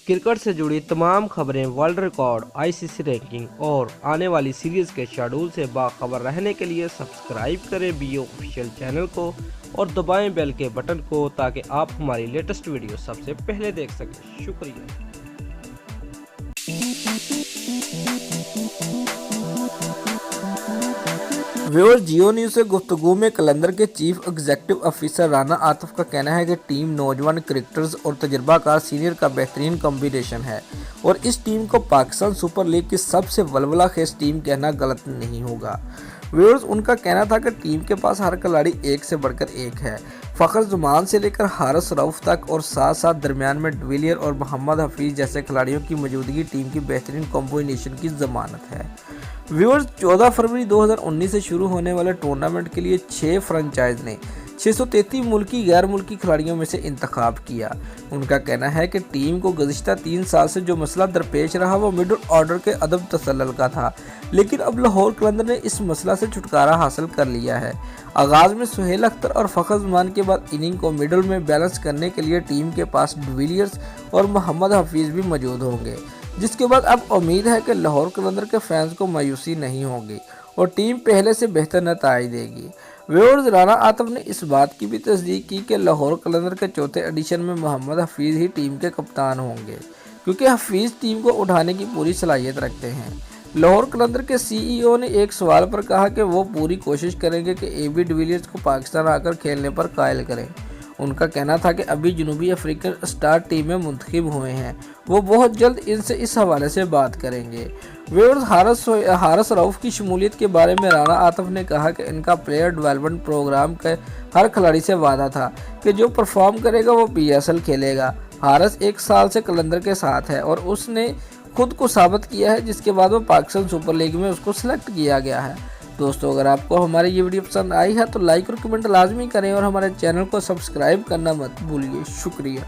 Cricket से जुड़ी तमाम खबरें, वर्ल्ड रिकॉर्ड, आईसीसी रैंकिंग और आने वाली सीरीज के शेड्यूल से बाखबर रहने के लिए सब्सक्राइब करें बीओ ऑफिशियल चैनल को और दबाएं बेल के बटन को ताकि आप हमारी लेटेस्ट वीडियो सबसे पहले देख सकें। शुक्रिया। व्यूअर्स, जियो न्यूज़ से गुफ्तगू में कलंदर के chief executive officer Rana Atif का कहना है कि टीम नौजवान क्रिकेटर्स और तजर्बाकार सीनियर का बेहतरीन कॉम्बिनेशन है और इस टीम को पाकिस्तान सुपर लीग की सबसे वल्वला खेज टीम कहना गलत नहीं होगा। व्यूअर्स, उनका कहना था कि टीम के पास हर खिलाड़ी एक से बढ़कर एक है। फ़खर ज़मान से लेकर हारिस रऊफ तक और साथ साथ दरमियान में डिविलियर और मोहम्मद हफीज़ जैसे खिलाड़ियों की मौजूदगी टीम की बेहतरीन कॉम्बिनेशन की ज़मानत है। व्यूअर्स, 14 फरवरी 2019 से शुरू होने वाले टूर्नामेंट के लिए 6 फ्रेंचाइज ने 633 मुल्की गैर मुल्की खिलाड़ियों में से इंतखाब किया। उनका कहना है कि टीम को गुज़िश्ता 3 साल से जो मसला दरपेश रहा वो मिडल ऑर्डर के अदम तसल्लुल का था, लेकिन अब लाहौर कलंदर ने इस मसला से छुटकारा हासिल कर लिया है। आगाज़ में सुहेल अख्तर और फ़खर ज़मान के बाद इनिंग को मिडल में बैलेंस करने के लिए टीम के पास डिविलियर्स और मोहम्मद हफीज़ भी मौजूद होंगे, जिसके बाद अब उम्मीद है कि लाहौर कलंदर के फैंस को मायूसी नहीं होगी और टीम पहले से बेहतर नतीजे देगी। व्यूअर्स, राना आतिफ ने इस बात की भी तस्दीक की कि लाहौर कलंदर के चौथे एडिशन में मोहम्मद हफीज़ ही टीम के कप्तान होंगे, क्योंकि हफीज़ टीम को उठाने की पूरी सलाहियत रखते हैं। लाहौर कलंदर के सीईओ ने एक सवाल पर कहा कि वो पूरी कोशिश करेंगे कि एबी डिविलियर्स को पाकिस्तान आकर खेलने पर कायल करें। उनका कहना था कि अभी जनूबी अफ्रीकन स्टार टीम में मुंतखब हुए हैं, वो बहुत जल्द इनसे इस हवाले से बात करेंगे। व्यूअर्स, हारिस रऊफ की शमूलियत के बारे में राना आतिफ ने कहा कि इनका प्लेयर डेवलपमेंट प्रोग्राम के हर खिलाड़ी से वादा था कि जो परफॉर्म करेगा वो पीएसएल खेलेगा। हारिस 1 साल से कलंदर के साथ है और उसने खुद को साबित किया है, जिसके बाद वो पाकिस्तान सुपर लीग में उसको सिलेक्ट किया गया है। दोस्तों, अगर आपको हमारी ये वीडियो पसंद आई है तो लाइक और कमेंट लाजमी करें और हमारे चैनल को सब्सक्राइब करना मत भूलिए। शुक्रिया।